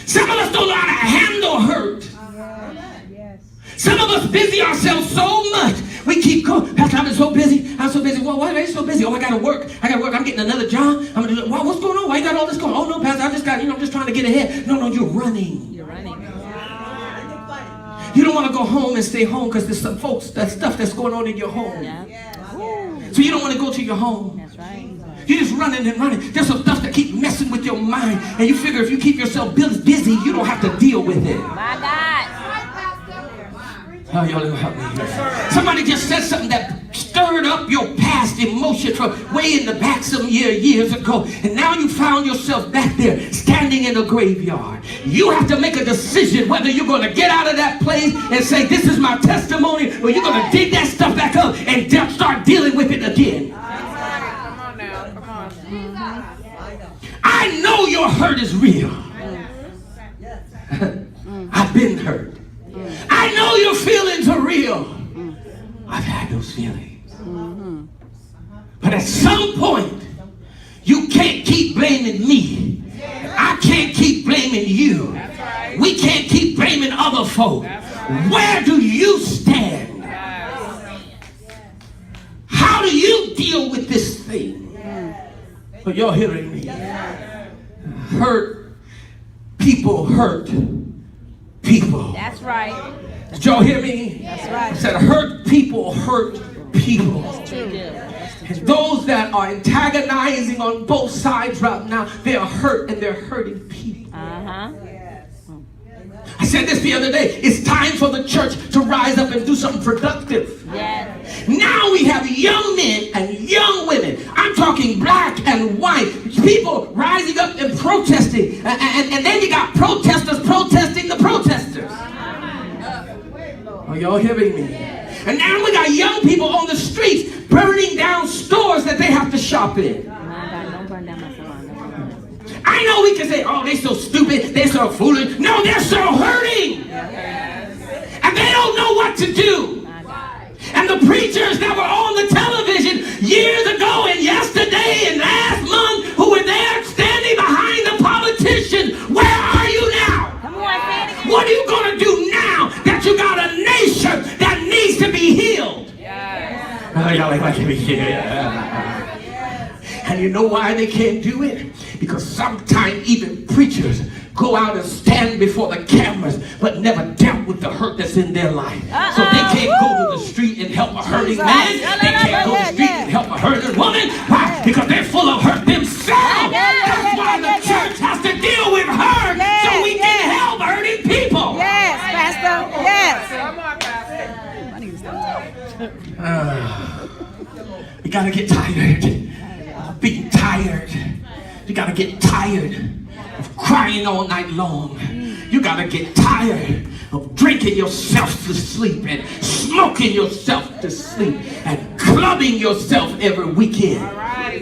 Some of us don't know how to handle hurt. Some of us busy ourselves so much. We keep going. Pastor, I've been so busy. I'm so busy. Well, why are you so busy? Oh, I got to work. I'm getting another job. Well, what's going on? Why you got all this going on? Oh, no, Pastor, I'm just trying to get ahead. No, you're running. You're running. You don't want to go home and stay home because there's some folks, that stuff that's going on in your home. So you don't want to go to your home. That's right. You're just running and running. There's some stuff that keep messing with your mind. And you figure if you keep yourself busy, you don't have to deal with it. My God. Oh, y'all don't help me. Somebody just said something that stirred up your past emotion from way in the back some years ago. And now you found yourself back there standing in a graveyard. You have to make a decision whether you're going to get out of that place and say, this is my testimony, or you're going to dig that stuff back up and start dealing with it again. Come on now. Come on. I know your hurt is real. I've been hurt. I know your feelings are real. I've had those feelings. But at some point, you can't keep blaming me. I can't keep blaming you. We can't keep blaming other folk. Where do you stand? How do you deal with this thing? But y'all hearing me? Hurt people hurt people. That's right. Did y'all hear me? That's right. I said hurt people hurt people. That's true. And those that are antagonizing on both sides right now, they are hurt and they're hurting people. I said this the other day. It's time for the church to rise up and do something productive. Yes. Now we have young men and young women. I'm talking black and white. People rising up and protesting. And then you got protesters protesting the protesters. Are y'all hearing me? And now we got young people on the streets burning down stores that they have to shop in. I know we can say, oh, they're so stupid, they're so foolish. No, they're so hurting. And they don't know what to do. And the preachers that were on the television years ago and yesterday and last month who were there standing behind the politician, where are you now? What are you going to do now that you got a nation that needs to be healed? Y'all like to be healed. And you know why they can't do it? Because sometimes even preachers go out and stand before the cameras but never dealt with the hurt that's in their life. So they can't go to the street and help a hurting man. They can't go to the street and help a hurting woman. Why? Because they're full of hurt themselves. That's why the church has to deal with hurt so we can help hurting people. Yes, Pastor. Yes. Come on, Pastor. You gotta get tired of being tired. You gotta get tired of crying all night long. You gotta get tired of drinking yourself to sleep and smoking yourself to sleep and clubbing yourself every weekend. All right.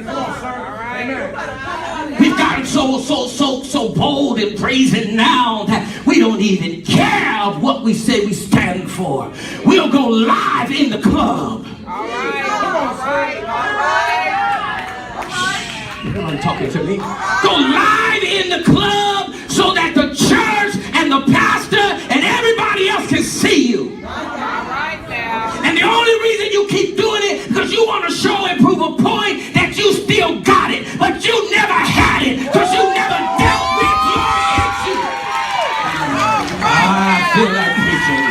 We've gotten so bold and brazen now that we don't even care of what we say we stand for. We'll go live in the club. All right. You're talking to me. Go live in the club so that the church and the pastor and everybody else can see you. And the only reason you keep doing it because you want to show and prove a point that you still got it, but you never had it because you never dealt with your issue. I feel like preaching.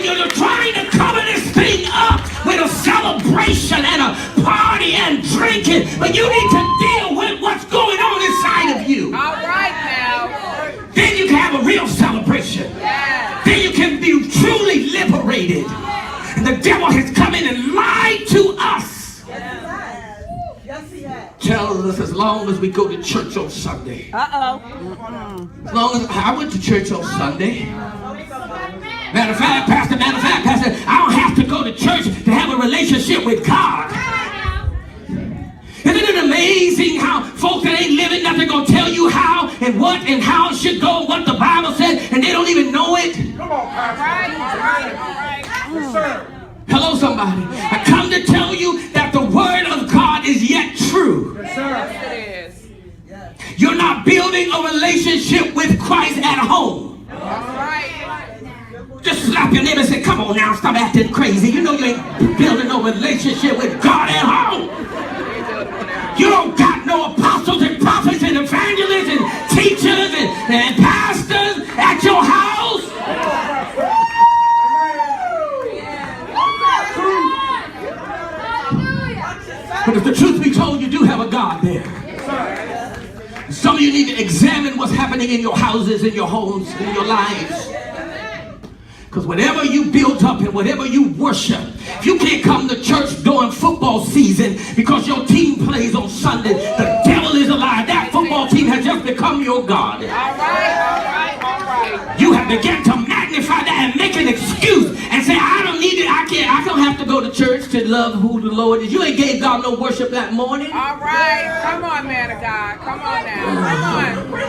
You're trying to cover this thing up with a celebration and a party and drinking, but you need to deal with what's going on inside of you. All right now. Then you can have a real celebration. Yeah. Then you can be truly liberated. And the devil has come in and lied to us. Yes, he has. Tells us as long as we go to church on Sunday. As long as I went to church on Sunday. Matter of fact, Pastor, I don't have to go to church to have a relationship with God. Isn't it amazing how folks that ain't living nothing gonna tell you how and what and how it should go, what the Bible said, and they don't even know it? Come on, Pastor. All right. Yes, sir. Hello, somebody. I come to tell you that the word of God is yet true. Yes, sir. Yes, it is. You're not building a relationship with Christ at home. Just slap your neighbor and say, come on now, stop acting crazy. You know you ain't building no relationship with God at home. You don't got no apostles and prophets and evangelists and teachers and pastors at your house. But if the truth be told, you do have a God there. Some of you need to examine what's happening in your houses, in your homes, in your lives. Because whatever you build up and whatever you worship, if you can't come to church during football season because your team plays on Sunday, the devil is a liar. That football team has just become your God. All right. You have begun to magnify that and make an excuse and say, I don't need it, I don't have to go to church to love who the Lord is. You ain't gave God no worship that morning. All right. Come on, man of God. Come on now. Come on.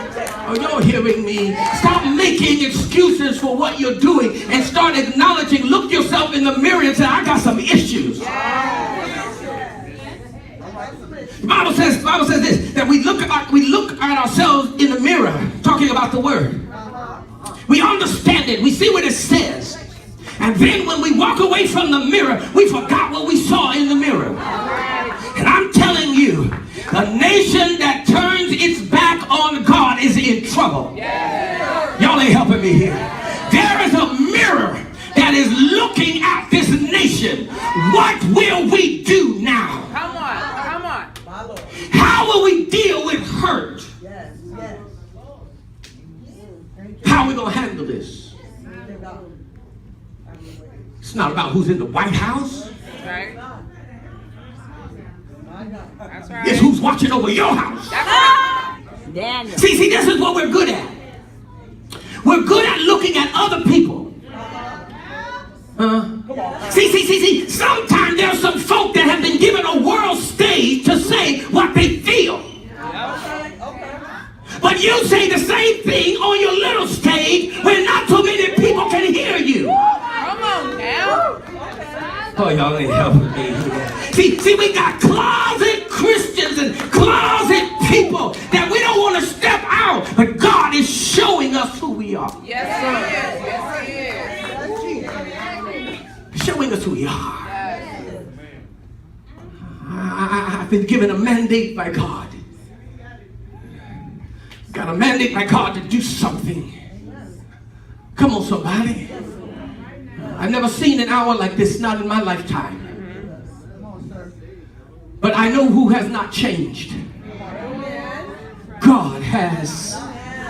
Are y'all hearing me? Stop making excuses for what you're doing and start acknowledging, look yourself in the mirror and say, I got some issues. The Bible says this, that we look at ourselves in the mirror, talking about the word. We understand it. We see what it says. And then when we walk away from the mirror, we forgot what we saw in the mirror. And I'm telling you, a nation that turns its back on God is in trouble. Y'all ain't helping me here. There is a mirror that is looking at this nation. What will we do now? Come on. How will we deal with hurt? How are we going to handle this? It's not about who's in the White House. Right. That's right. It's who's watching over your house. Daniel. See, this is what we're good at. We're good at looking at other people. See, sometimes there's some folk that have been given a world stage to say what they feel. But you say the same thing on your little stage when not so many people can hear you. Come on now. Oh, y'all ain't helping me. See, we got closet Christians and closet people that we don't want to step out. But God is showing us who we are. Yes, He is. Showing us who we are. I've been given a mandate by God. Got a mandate by God to do something. Come on, somebody. I've never seen an hour like this, not in my lifetime. But I know who has not changed. God has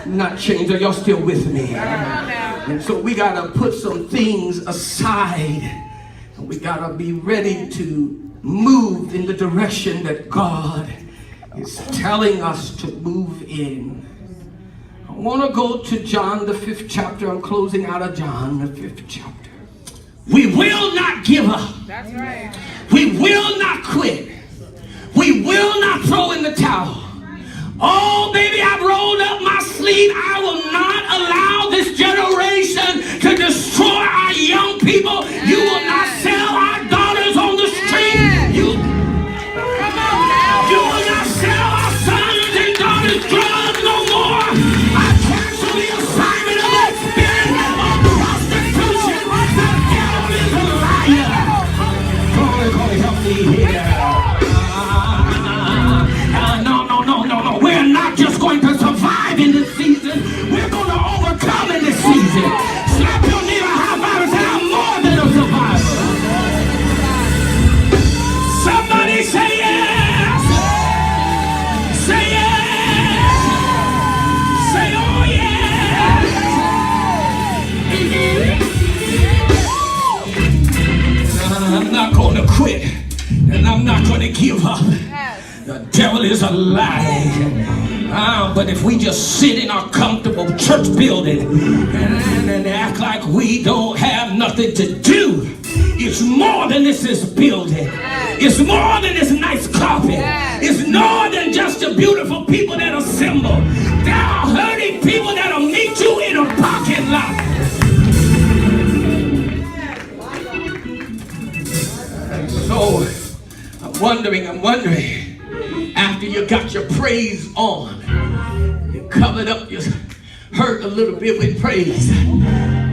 not changed. Are y'all still with me? And so we got to put some things aside. And we got to be ready to move in the direction that God is telling us to move in. I want to go to John, the 5th chapter. I'm closing out of John, the 5th chapter. We will not give up. That's right. We will not quit. We will not throw in the towel. Oh, baby, I've rolled up my sleeve. I will not allow this generation to destroy our young people. You will not sell our daughters on the street. You will not sell our sons and daughters drugs no more. I cancel the assignment of that spirit of prostitution. The devil is a liar. God, help me here. No. We're not just going to survive in this season. We're going to overcome in this season. Slap your neighbor high five and say, I'm more than a survivor. Somebody say yes. Say yes. Say oh yeah. I'm not going to quit. And I'm not going to give up. The devil is a lie. But if we just sit in our comfortable church building and act like we don't have nothing to do, it's more than this building. It's more than this nice carpet. It's more than just the beautiful people that assemble. There are hurting people that'll meet you in a parking lot. And so I'm wondering, after you got your praise on, covered up your hurt a little bit with praise.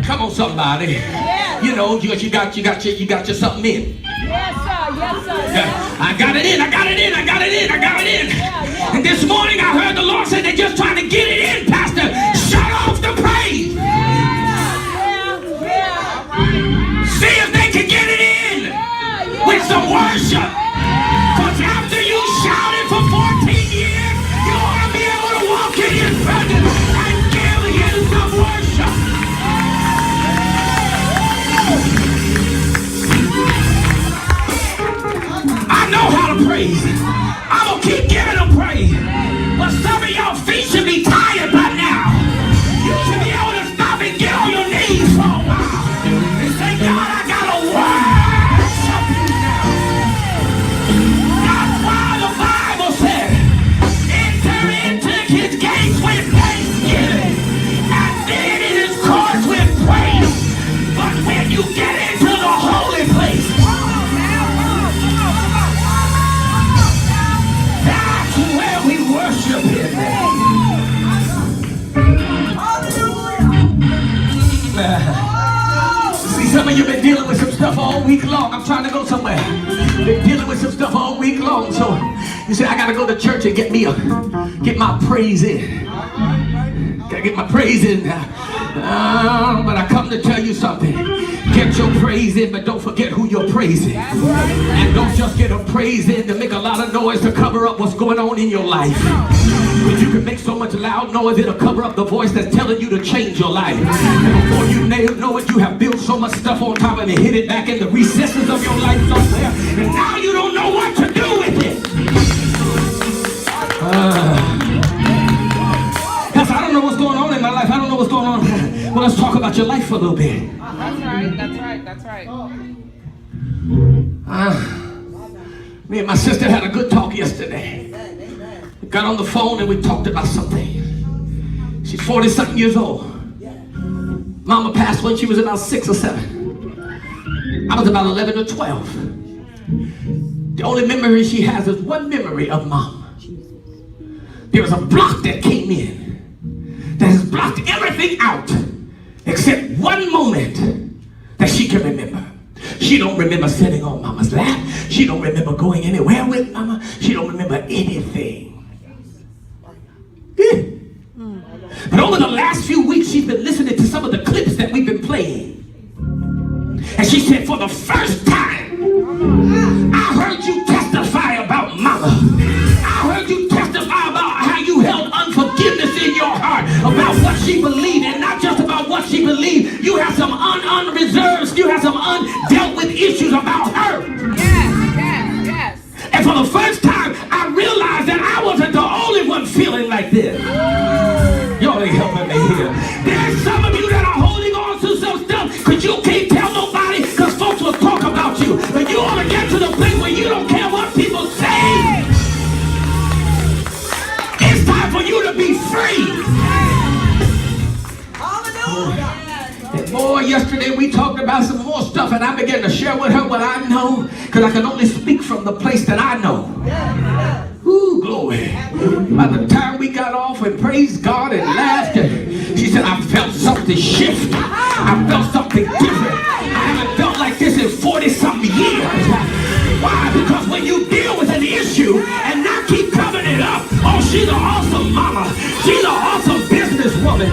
Come on, somebody. Yes. You know, you got your something in. Yes, sir. Yes, sir. Yes. I got it in. Yeah. And this morning I heard the Lord say they're just trying to get it in, Pastor. Shut off the praise. See if they can get it in with some worship. Because after you shouted for 14 years, you ought to be able to walk in His presence and give Him some worship. I know how to praise. I'm going to keep giving Him praise. But some of y'all feet should be tired by now. You should be able to stop and get on your knees for a while and say, God, I got to worship you now. That's why the Bible said, enter into His gates with thanksgiving and then in His courts with praise. But when you get into the holy place, that's where we worship Him. See, some of you been dealing with some stuff all week long. I'm trying to go somewhere. Been dealing with some stuff all week long. So you say, I gotta go to church and get my praise in. Gotta get my praise in. But I come to tell you something. Get your praise in, but don't forget who you're praising. And don't just get a praise in to make a lot of noise to cover up what's going on in your life. But you can make so much loud noise, it'll cover up the voice that's telling you to change your life. And before you know it, you have built so much stuff on top of it, hid it back in the recesses of your life somewhere, and now you don't know what to do with it. Because I don't know what's going on in my life. I don't know what's going on. Well, let's talk about your life for a little bit. That's right. Me and my sister had a good talk yesterday. We got on the phone and we talked about something. She's 40-something years old. Mama passed when she was about 6 or 7. I was about 11 or 12. The only memory she has is one memory of Mom. There was a block that came in that has blocked everything out except one moment that she can remember. She don't remember sitting on Mama's lap. She don't remember going anywhere with Mama. She don't remember anything. Yeah. But over the last few weeks, she's been listening to some of the clips that we've been playing. And she said, for the first time, I heard you testify about Mama. I heard you testify about how you held unforgiveness in your heart about what she believed, and not just about what she believed. You have some unreserved, you have some undealt with issues about her. Yes. And for the first time, I realized that I wasn't the only one feeling like this. Y'all ain't helping me here. There's some of you that are holding on to some stuff because you can't tell nobody because folks will talk about you. But you want to get to the place where you don't care what people say. It's time for you to be free. And boy, yesterday we talked about some more stuff, and I began to share with her what I know, because I can only speak from the place that I know. Ooh, glory. By the time we got off and praised God and laughed, she said, I felt something shift. I felt something different. I haven't felt like this in 40-something years. Why? Because when you deal with an issue and not keep covering it up, oh, she's an awesome mama. She's an awesome businesswoman.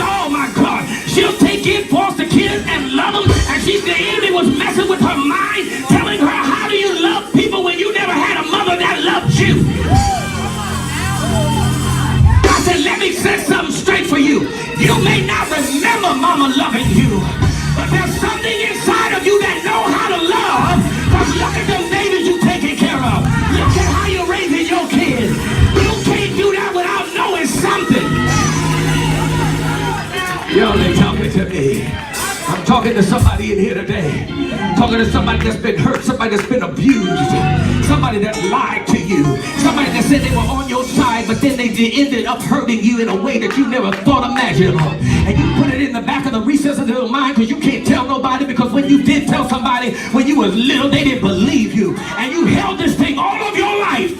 Oh my God. She'll take in foster kids and love them, and the enemy was messing with her mind, telling her, how do you love people when you never had a mother that loved you? I said, let me set something straight for you. You may not remember Mama loving you, but there's something inside of you that know how to love. Because look at them babies you taking care of. Look at how you're raising your kids. You can't do that without knowing something. Y'all ain't talking to me. I'm talking to somebody in here today. I'm talking to somebody that's been hurt, somebody that's been abused, somebody that lied to you, somebody that said they were on your side, but then they ended up hurting you in a way that you never thought imaginable. And you put it in the back of the recess of your mind because you can't tell nobody, because when you did tell somebody when you was little, they didn't believe you. And you held this thing all of your life.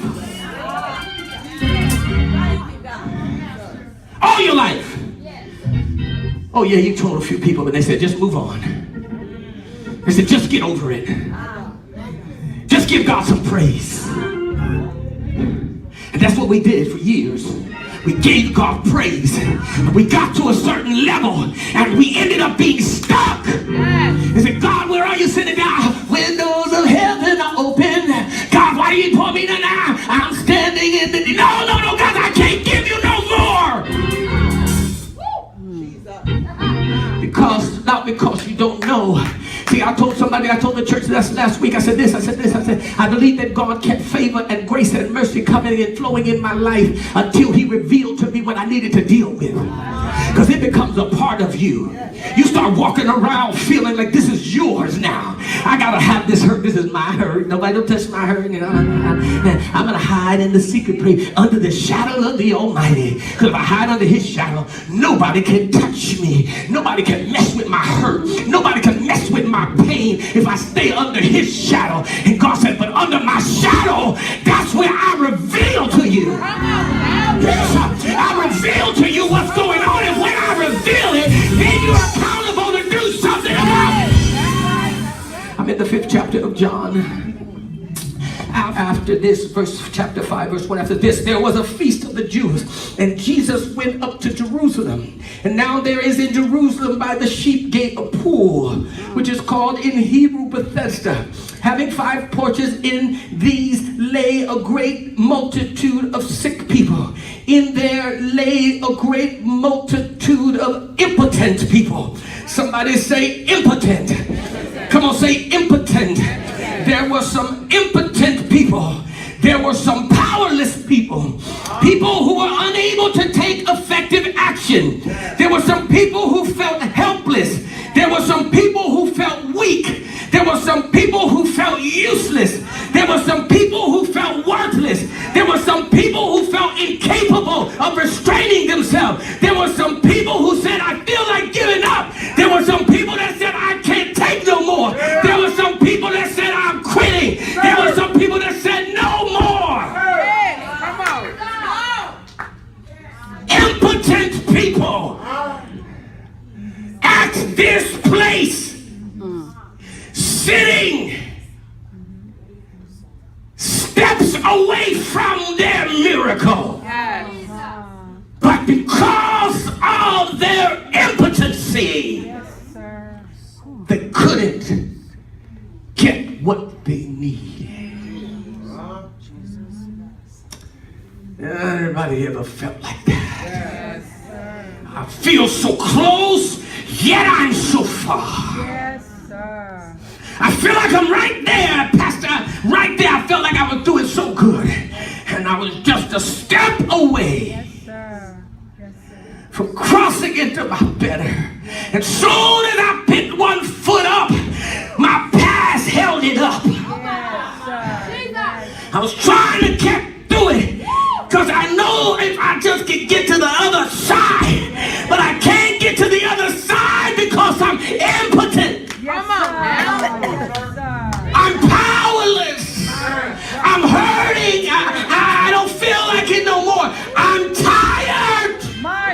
Oh yeah, you told a few people, but they said, just move on. They said, just get over it. Just give God some praise. And that's what we did for years. We gave God praise. We got to a certain level and we ended up being stuck. They said, God, where are you sitting down? Windows of heaven are open. God, why do you pour me now? I'm standing in the... No, God, I can't give you no more. Not because you don't know. See, I told the church last week, I said, I believe that God kept favor and grace and mercy coming and flowing in my life until he revealed to me what I needed to deal with. Because it becomes a part of you. You start walking around feeling like this is yours now. I gotta have this hurt. This is my hurt. Nobody don't touch my hurt. You know, I'm gonna hide in the secret place under the shadow of the Almighty. Because if I hide under his shadow, nobody can touch me. Nobody can mess with my hurt. Nobody can mess with my pain if I stay under his shadow. And God said, but under my shadow, that's where I reveal to you. I reveal to you what's going on, and when I reveal it, then you're accountable to do something about it. I'm in the 5th chapter of John. After this, chapter 5, verse 1, after this, there was a feast of the Jews, and Jesus went up to Jerusalem. And now there is in Jerusalem by the sheep gate a pool, which is called in Hebrew Bethesda, having 5 porches. In these lay a great multitude of sick people. In there lay a great multitude of impotent people. Somebody say impotent. Come on, say impotent. There were some impotent people. There were some powerless people. People who were unable to take effective action. There were some people who felt helpless. There were some people who felt weak. There were some people who felt useless. There were some people who felt worthless. There were some people who felt incapable of restraining themselves. There were some people who said, I feel like giving up. There were some people that said, I can't take no more. There were some people that said, I'm quitting. There were some people that said, no more. Impotent people at this place, sitting steps away from their miracle. But because of their impotency, they couldn't get what they needed. Everybody ever felt like that? I feel so close, yet I'm so far. I feel like I'm right there, Pastor. Right there, I felt like I was doing so good. And I was just a step away from crossing into my better. And soon as I picked one foot up, my past held it up. I was trying to get through it because I know if I just could get to the other side, but I can't get to the other side because I'm impotent. I'm powerless. I'm hurting. I don't feel like it no more. I'm tired. My.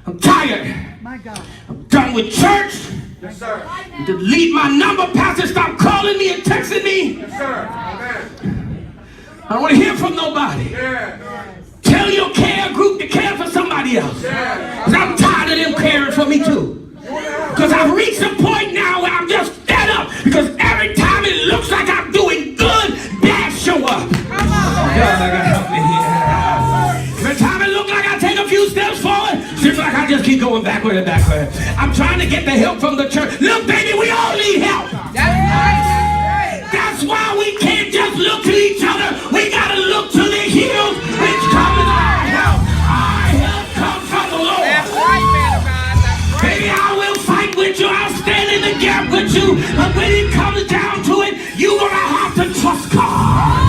I'm tired. My God. I'm done with church. Yes, sir. Delete my number, Pastor. Stop calling me and texting me. Yes, sir. Amen. I don't want to hear from nobody. Yeah. Tell your care group to care for somebody else. Because I'm tired of them caring for me too. Because I've reached a point now where I'm just fed up. Because every time it looks like I'm doing good, bad show up. God, I gotta help me here. Every time it looks like I take a few steps forward, seems like I just keep going backward and backward. I'm trying to get the help from the church. Look, baby, we all need help. That's why we can't just look to each other. We gotta look to the hills, which comes our help. Our help comes from the Lord. That's right, man of God. That's right. Baby, I will fight with you. I'll stand in the gap with you. But when it comes down to it, you're gonna have to trust God.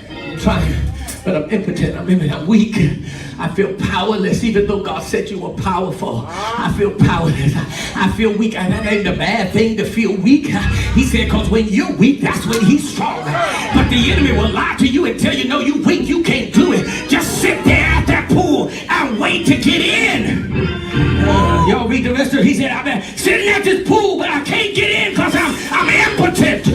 I'm trying, but I'm impotent. I'm weak. I feel powerless, even though God said you were powerful. I feel powerless. I feel weak. And that ain't a bad thing to feel weak. He said, because when you're weak, that's when he's strong. But the enemy will lie to you and tell you, no, you weak, you can't do it. Just sit there at that pool and wait to get in. Y'all read the rest of it. He said, I've been sitting at this pool, but I can't get in because I'm impotent.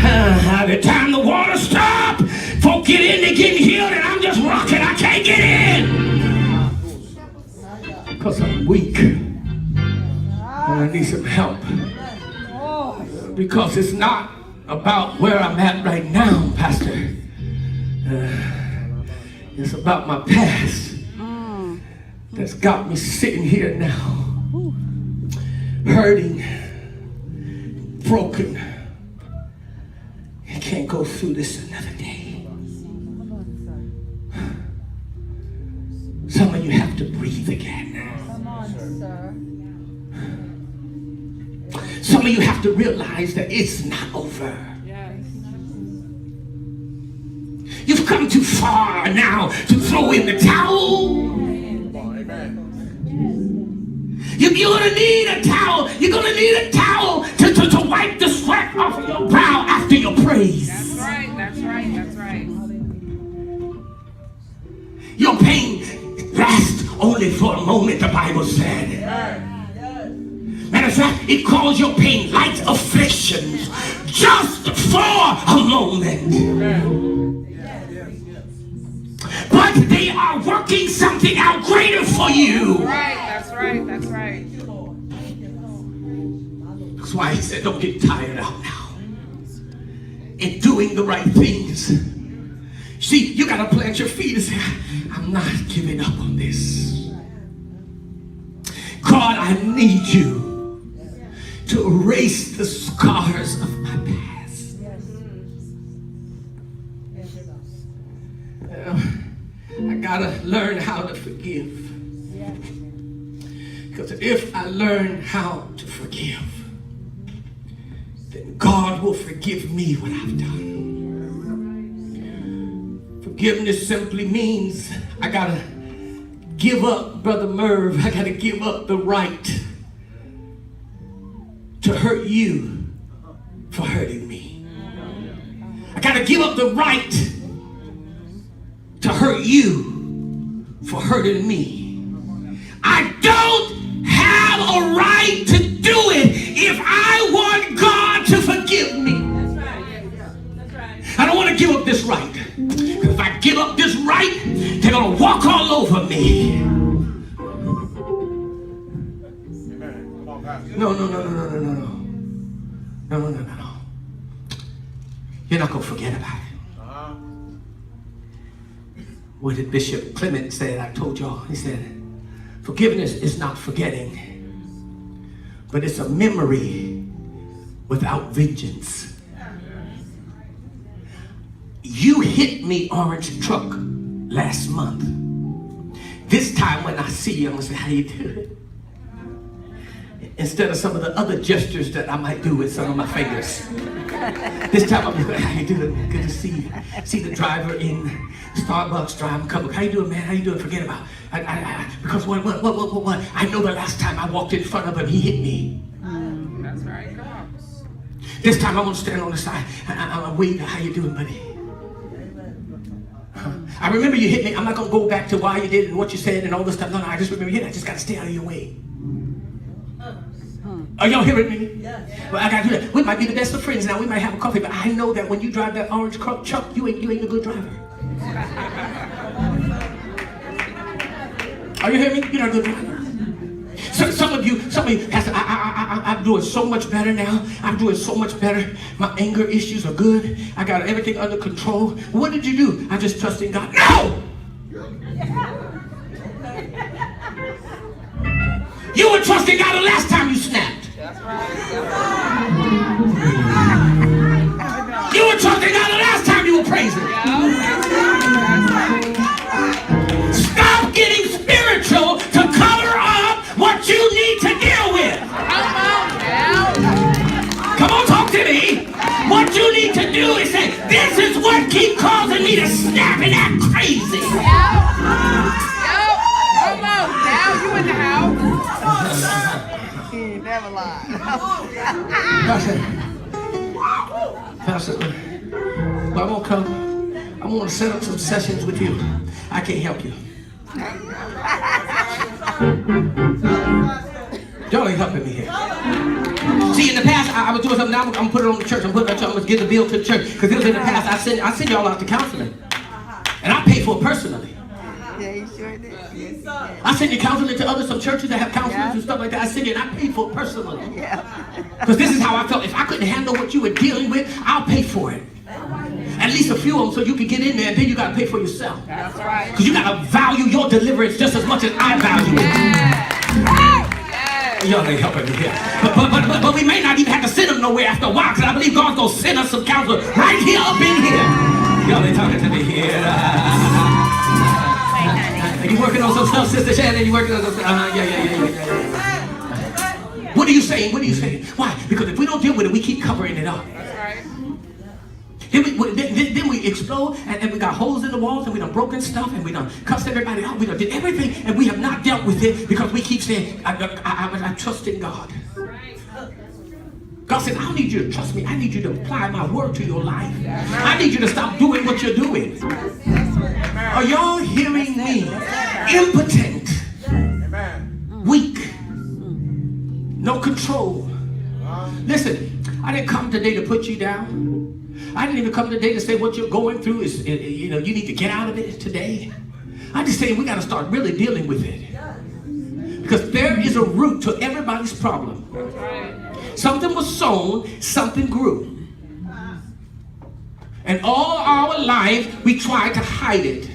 Every time the water stop, folk get in, they getting healed, and I'm just rocking. I can't get in because I'm weak and I need some help. Because it's not about where I'm at right now, Pastor. It's about my past that's got me sitting here now, hurting, broken. I can't go through this another day. Some of you have to breathe again. Some of you have to realize that it's not over. You've come too far now to throw in the towel. You're going to need a towel. You're going to need a towel to wipe the sweat off of your brow after your praise. That's right, that's right, that's right. Your pain lasts only for a moment, the Bible said. Matter of fact, it calls your pain light afflictions just for a moment. But they are working something out greater for you. That's right, that's right. That's why he said, don't get tired out now in doing the right things. See, you got to plant your feet and say, I'm not giving up on this. God, I need you to erase the scars of my past. I gotta learn how to forgive. Because if I learn how to forgive, then God will forgive me what I've done. Forgiveness simply means I gotta give up, Brother Merv, I gotta give up the right to hurt you for hurting me. I gotta give up the right to hurt you for hurting me. I don't have a right to do it if I want God to forgive me. I don't want to give up this right. If I give up this right, they're going to walk all over me. No. You're not going to forget about it. What did Bishop Clement say? I told y'all. He said, forgiveness is not forgetting, but it's a memory without vengeance. You hit me, orange truck, last month. This time when I see you, I'm going to say, how you doing? Instead of some of the other gestures that I might do with some of my fingers. This time I'm like, how you doing? Good to see you. See the driver in Starbucks driving, come, how you doing, man? How you doing? Forget about it. Because what? I know the last time I walked in front of him, he hit me. That's right, come on. This time I'm going to stand on the side. I'm waiting. How you doing, buddy? I remember you hit me. I'm not going to go back to why you did and what you said and all this stuff. No, I just remember you hit me. I just got to stay out of your way. Are y'all hearing me? Yes. Well, I got to do that. We might be the best of friends now. We might have a coffee, but I know that when you drive that orange truck, you ain't a good driver. Are you hearing me? You're not a good driver. So, some of you, Pastor, I'm doing so much better now. I'm doing so much better. My anger issues are good. I got everything under control. What did you do? I just trust in God. No! You were trusting God the last time you snapped. That's right. You were trusting God the last time you were praising. Stop getting spiritual to cover up what you need to deal with. Come on now. Come on, talk to me. What you need to do is say, This is what keep causing me to snap and act crazy. Yep. Come on. Now you in the house. He ain't never lied. Pastor, well, I'm gonna come. I'm gonna set up some sessions with you. I can't help you. Y'all ain't helping me here. See, in the past, I was doing something. Now I'm gonna put it on the church. I'm gonna give the bill to the church. Because in the past, I send y'all out to counseling, and I pay for it personally. Yeah, he sure did. I send you counseling to some churches that have counselors and stuff like that. I send you, and I pay for it personally. Yeah. Because this is how I felt. If I couldn't handle what you were dealing with, I'll pay for it. At least a few of them, so you can get in there, and then you gotta pay for yourself. That's right. Because you gotta value your deliverance just as much as I value it. Y'all ain't helping me here. But we may not even have to send them nowhere after a while, because I believe God's gonna send us some counselors right here up in here. Y'all ain't talking to me here. Are you working on some stuff, Sister Shannon? You working on some stuff? Yeah. What are you saying? What are you saying? Why? Because if we don't deal with it, we keep covering it up. That's right. Then we explode, and we got holes in the walls, and we done broken stuff, and we done cussed everybody out, we done did everything, and we have not dealt with it because we keep saying, I trust in God. God said, I don't need you to trust me. I need you to apply my word to your life. I need you to stop doing what you're doing. Are y'all hearing me? Impotent, weak, no control. Listen, I didn't come today to put you down. I didn't even come today to say what you're going through is, you need to get out of it today. I just say we got to start really dealing with it. Because there is a root to everybody's problem. Something was sown, something grew. And all our life, we tried to hide it.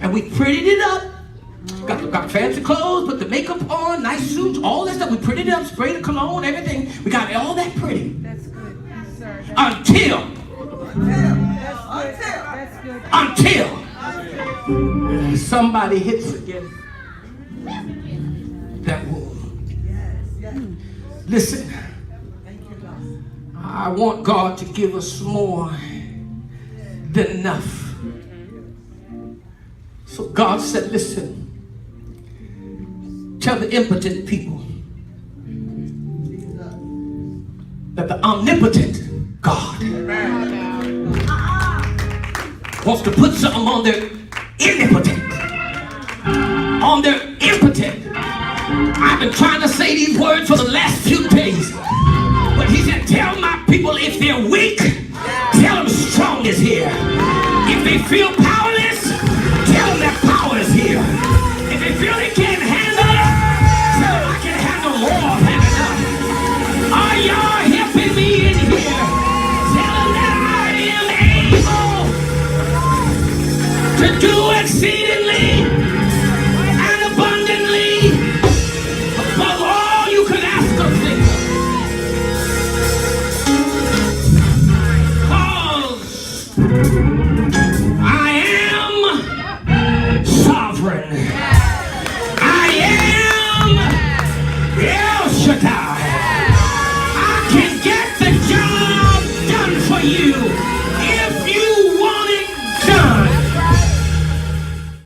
And we prettied it up. Got fancy clothes, put the makeup on, nice suits, all that stuff. We prettied it up, sprayed the cologne, everything. We got all that pretty. That's good. Yes, sir. Until somebody hits again that wound. Listen, I want God to give us more than enough. So God said, listen, tell the impotent people that the omnipotent God wants to put something on their omnipotent. On their impotent. I've been trying to say these words for the last few days. But he said, tell my people if they're weak, tell them strong is here. If they feel powerless, tell them that power is here. If they feel they can't handle it, tell them I can handle more than enough. Are y'all helping me in here? Tell them that I am able to do exceedingly and abundantly above all you can ask or think. Cause